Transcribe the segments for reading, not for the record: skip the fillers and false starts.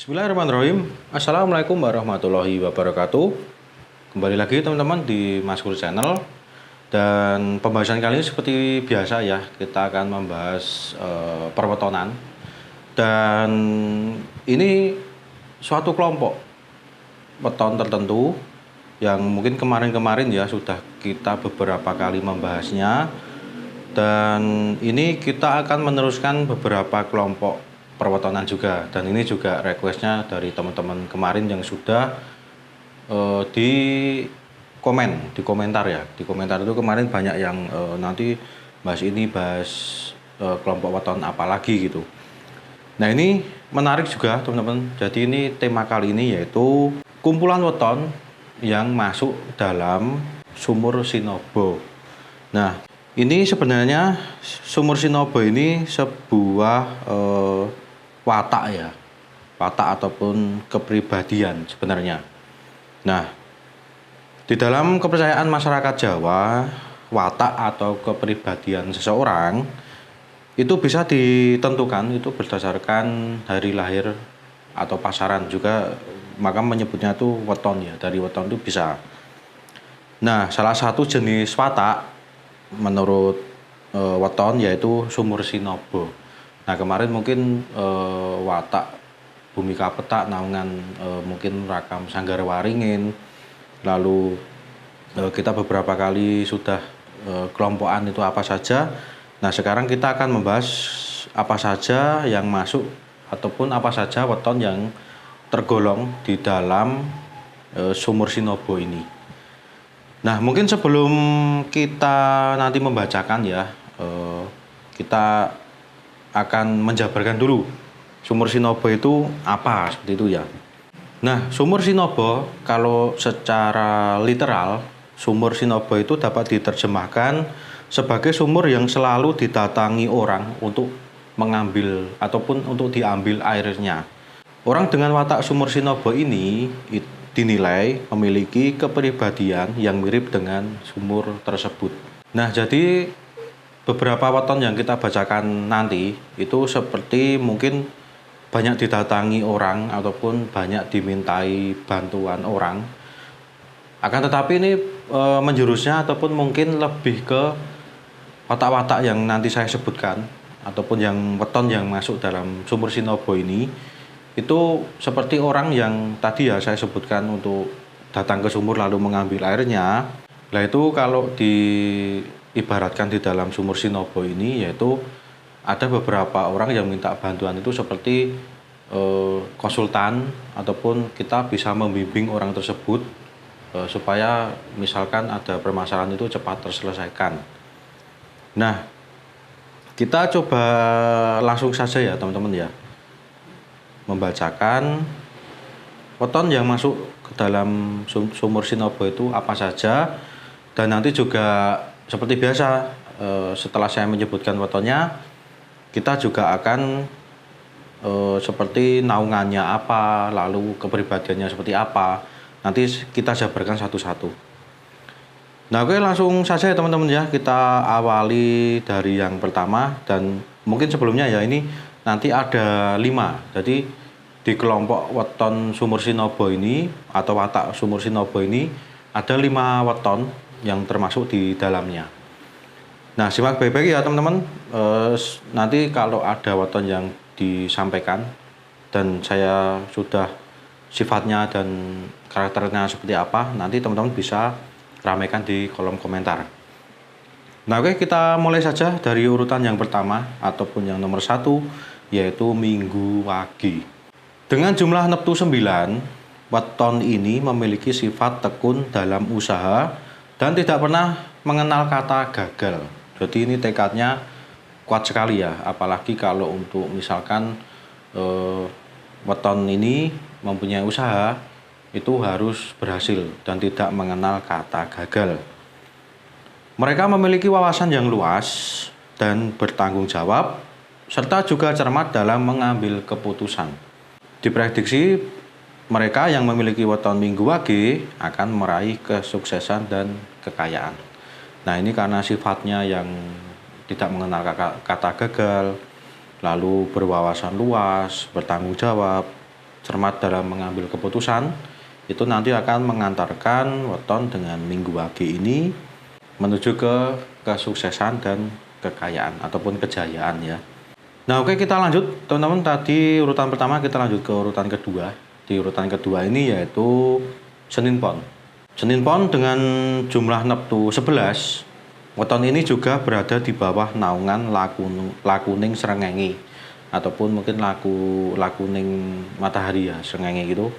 Bismillahirrahmanirrahim. Assalamualaikum warahmatullahi wabarakatuh. Kembali lagi teman-teman di Maskur Channel. Dan pembahasan kali ini seperti biasa ya, kita akan membahas perwetonan. Dan ini suatu kelompok weton tertentu yang mungkin kemarin-kemarin ya sudah kita beberapa kali membahasnya. Dan ini kita akan meneruskan beberapa kelompok perwetonan juga, dan ini juga requestnya dari teman-teman kemarin yang sudah di komentar ya. Di komentar itu kemarin banyak yang nanti bahas ini, bahas kelompok weton apa lagi gitu. Nah, ini menarik juga teman-teman. Jadi ini tema kali ini yaitu kumpulan weton yang masuk dalam sumur Sinobo. Nah, ini sebenarnya sumur Sinobo ini sebuah watak ya, watak ataupun kepribadian sebenarnya. Nah, di dalam kepercayaan masyarakat Jawa, watak atau kepribadian seseorang itu bisa ditentukan itu berdasarkan hari lahir atau pasaran juga, maka menyebutnya itu weton ya, dari weton itu bisa. Nah, salah satu jenis watak menurut weton yaitu sumur Sinobo. Nah, kemarin mungkin watak Bhumika Petak, Naungan mungkin Rakam Sanggarwaringin, lalu kita beberapa kali sudah kelompokan itu apa saja. Nah, sekarang kita akan membahas apa saja yang masuk ataupun apa saja weton yang tergolong di dalam sumur Sinobo ini. Nah, mungkin sebelum kita nanti membacakan ya, kita akan menjabarkan dulu sumur Sinobo itu apa, seperti itu ya. Nah, sumur Sinobo kalau secara literal, sumur Sinobo itu dapat diterjemahkan sebagai sumur yang selalu didatangi orang untuk mengambil ataupun untuk diambil airnya. Orang dengan watak sumur Sinobo ini dinilai memiliki kepribadian yang mirip dengan sumur tersebut. Nah, jadi beberapa weton yang kita bacakan nanti itu seperti mungkin banyak didatangi orang ataupun banyak dimintai bantuan orang. Akan tetapi ini menjurusnya ataupun mungkin lebih ke watak-watak yang nanti saya sebutkan ataupun yang weton yang masuk dalam sumur Sinobo ini itu seperti orang yang tadi ya saya sebutkan untuk datang ke sumur lalu mengambil airnya. Nah, itu kalau diibaratkan di dalam sumur Sinobo ini yaitu ada beberapa orang yang minta bantuan itu seperti konsultan ataupun kita bisa membimbing orang tersebut supaya misalkan ada permasalahan itu cepat terselesaikan. Nah, kita coba langsung saja ya teman-teman ya, membacakan weton yang masuk ke dalam sumur Sinobo itu apa saja. Dan nanti juga seperti biasa setelah saya menyebutkan wetonnya, kita juga akan seperti naungannya apa, lalu kepribadiannya seperti apa, nanti kita jabarkan satu-satu. Nah, oke, langsung saja ya teman-teman ya, kita awali dari yang pertama. Dan mungkin sebelumnya ya, ini nanti ada 5. Jadi di kelompok weton sumur Sinobo ini atau watak sumur Sinobo ini ada 5 weton yang termasuk di dalamnya. Nah, simak baik-baik ya teman-teman. Nanti kalau ada weton yang disampaikan dan saya sudah sifatnya dan karakternya seperti apa, nanti teman-teman bisa ramaikan di kolom komentar. Nah, oke, kita mulai saja dari urutan yang pertama ataupun yang nomor 1, yaitu Minggu Wage. Dengan jumlah neptu 9, weton ini memiliki sifat tekun dalam usaha dan tidak pernah mengenal kata gagal. Jadi ini tekadnya kuat sekali ya, apalagi kalau untuk misalkan weton ini mempunyai usaha itu harus berhasil dan tidak mengenal kata gagal. Mereka memiliki wawasan yang luas dan bertanggung jawab serta juga cermat dalam mengambil keputusan. Diprediksi mereka yang memiliki weton Minggu Wage akan meraih kesuksesan dan kekayaan. Nah, ini karena sifatnya yang tidak mengenal kata gagal, lalu berwawasan luas, bertanggung jawab, cermat dalam mengambil keputusan, itu nanti akan mengantarkan weton dengan minggu wage ini menuju ke kesuksesan dan kekayaan ataupun kejayaan ya. Nah oke, kita lanjut teman-teman. Tadi urutan pertama, kita lanjut ke urutan kedua. Di urutan kedua ini yaitu Senin Pon. Senin Pon dengan jumlah neptu 11, weton ini juga berada di bawah naungan Lakuning Srengenge ataupun mungkin Lakuning Matahari ya, Srengenge gitu.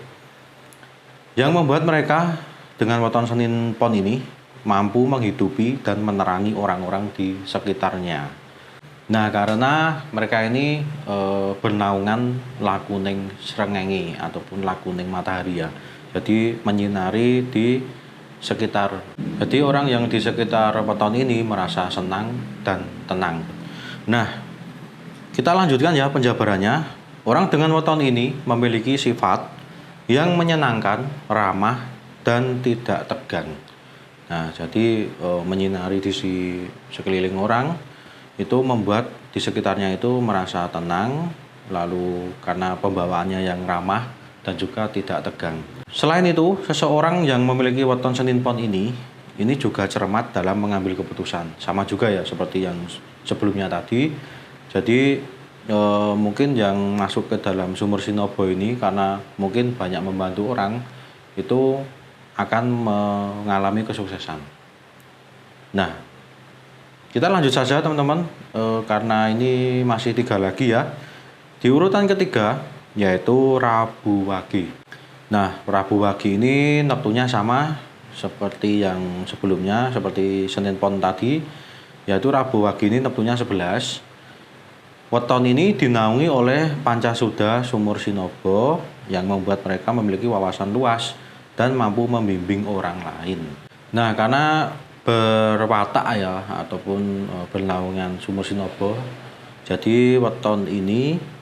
Yang membuat mereka dengan weton Senin Pon ini mampu menghidupi dan menerangi orang-orang di sekitarnya. Nah, karena mereka ini bernaungan Lakuning Srengenge ataupun Lakuning Matahari ya. Jadi menyinari di sekitar. Jadi orang yang di sekitar weton ini merasa senang dan tenang. Nah, kita lanjutkan ya penjabarannya. Orang dengan weton ini memiliki sifat yang menyenangkan, ramah, dan tidak tegang. Nah, jadi menyinari di sekeliling orang itu membuat di sekitarnya itu merasa tenang, lalu karena pembawaannya yang ramah dan juga tidak tegang. Selain itu, seseorang yang memiliki weton Senin Pon ini juga cermat dalam mengambil keputusan. Sama juga ya seperti yang sebelumnya tadi. Jadi mungkin yang masuk ke dalam sumur Sinobo ini karena mungkin banyak membantu orang, itu akan mengalami kesuksesan. Nah, kita lanjut saja teman-teman, karena ini masih 3 lagi ya. Di urutan ketiga yaitu Rabu Wage. Nah, Rabu Wage ini neptunya sama seperti yang sebelumnya, seperti Senin Pon tadi, yaitu Rabu Wage ini neptunya 11. Weton ini dinaungi oleh Pancasuda Sumur Sinobo yang membuat mereka memiliki wawasan luas dan mampu membimbing orang lain. Nah, karena berwatak ya ataupun bernaungan Sumur Sinobo, jadi weton ini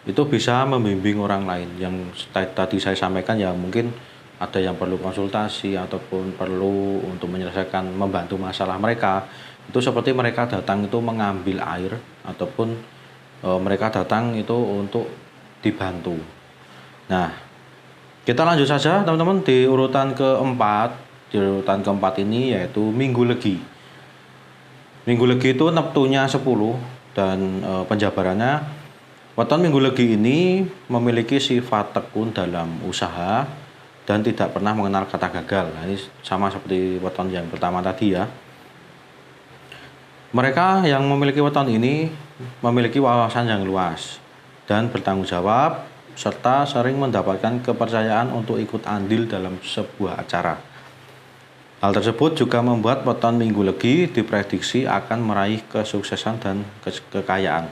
itu bisa membimbing orang lain. Yang tadi saya sampaikan ya, mungkin ada yang perlu konsultasi ataupun perlu untuk menyelesaikan, membantu masalah mereka. Itu seperti mereka datang itu mengambil air ataupun mereka datang itu untuk dibantu. Nah, kita lanjut saja teman-teman di urutan keempat. Di urutan keempat ini yaitu Minggu Legi. Minggu Legi itu neptunya 10 dan penjabarannya, weton Minggu Legi ini memiliki sifat tekun dalam usaha dan tidak pernah mengenal kata gagal. Nah, ini sama seperti weton yang pertama tadi ya. Mereka yang memiliki weton ini memiliki wawasan yang luas dan bertanggung jawab serta sering mendapatkan kepercayaan untuk ikut andil dalam sebuah acara. Hal tersebut juga membuat weton Minggu Legi diprediksi akan meraih kesuksesan dan kekayaan.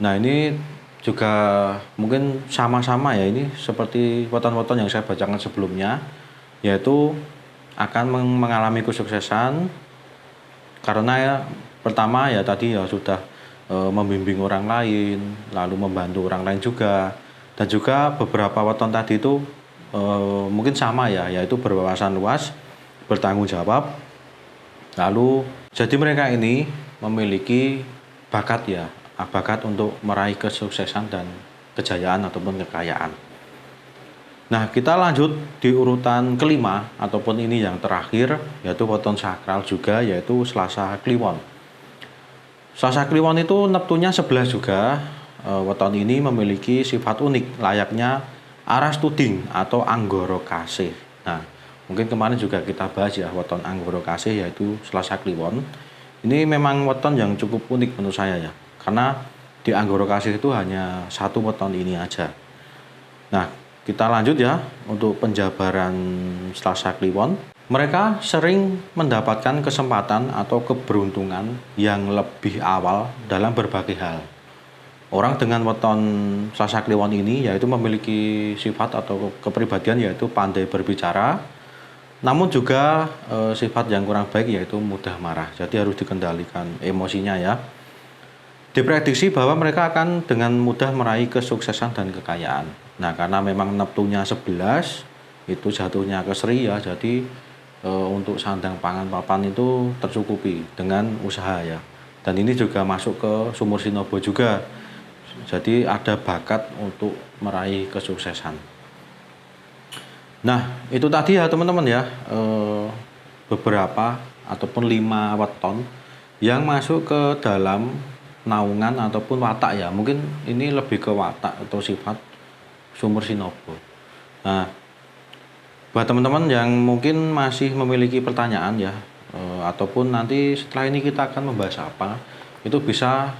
Nah, ini juga mungkin sama-sama ya, ini seperti weton-weton yang saya bacakan sebelumnya, yaitu akan mengalami kesuksesan karena ya, pertama ya tadi ya sudah membimbing orang lain, lalu membantu orang lain juga, dan juga beberapa weton tadi itu mungkin sama ya, yaitu berwawasan luas, bertanggung jawab, lalu jadi mereka ini memiliki bakat ya, bakat untuk meraih kesuksesan dan kejayaan ataupun kekayaan. Nah, kita lanjut di urutan kelima ataupun ini yang terakhir, yaitu weton sakral juga, yaitu Selasa Kliwon. Selasa Kliwon itu neptunya 11 juga. Weton ini memiliki sifat unik layaknya Aras Tuding atau Anggoro Kasih. Nah, mungkin kemarin juga kita bahas ya weton Anggoro Kasih yaitu Selasa Kliwon. Ini memang weton yang cukup unik menurut saya ya, karena di Anggoro Kasih itu hanya satu weton ini aja. Nah, kita lanjut ya untuk penjabaran Selasa Kliwon. Mereka sering mendapatkan kesempatan atau keberuntungan yang lebih awal dalam berbagai hal. Orang dengan weton Selasa Kliwon ini yaitu memiliki sifat atau kepribadian yaitu pandai berbicara, namun juga sifat yang kurang baik yaitu mudah marah. Jadi harus dikendalikan emosinya ya. Diprediksi bahwa mereka akan dengan mudah meraih kesuksesan dan kekayaan. Nah, karena memang neptunya 11 itu jatuhnya ke Sri ya. Jadi untuk sandang pangan papan itu tercukupi dengan usaha ya. Dan ini juga masuk ke Sumur Sinobo juga. Jadi ada bakat untuk meraih kesuksesan. Nah, itu tadi ya teman-teman ya, beberapa ataupun 5 weton yang masuk ke dalam naungan ataupun watak ya. Mungkin ini lebih ke watak atau sifat sumur Sinobo. Nah, buat teman-teman yang mungkin masih memiliki pertanyaan ya, ataupun nanti setelah ini kita akan membahas apa, itu bisa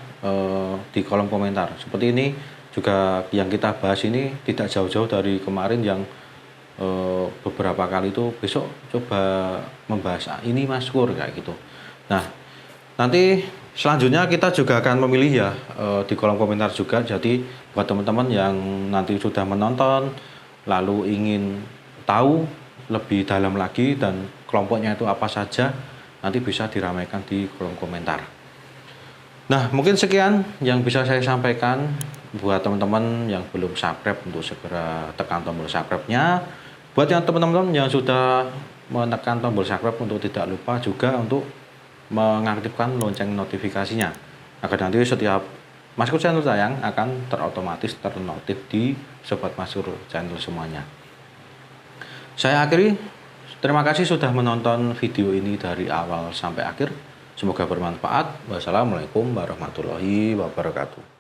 di kolom komentar. Seperti ini juga yang kita bahas ini tidak jauh-jauh dari kemarin yang beberapa kali itu besok coba membahas ini Mas Kur kayak gitu. Nah, nanti selanjutnya kita juga akan memilih ya di kolom komentar juga. Jadi buat teman-teman yang nanti sudah menonton lalu ingin tahu lebih dalam lagi dan kelompoknya itu apa saja, nanti bisa diramaikan di kolom komentar. Nah, mungkin sekian yang bisa saya sampaikan. Buat teman-teman yang belum subscribe, untuk segera tekan tombol subscribe-nya. Buat yang teman-teman yang sudah menekan tombol subscribe, untuk tidak lupa juga untuk mengaktifkan lonceng notifikasinya, agar nanti setiap Mas Kur channel tayang akan terotomatis ternotif di Sobat Mas Kur channel semuanya. Saya akhiri, terima kasih sudah menonton video ini dari awal sampai akhir. Semoga bermanfaat. Wassalamualaikum warahmatullahi wabarakatuh.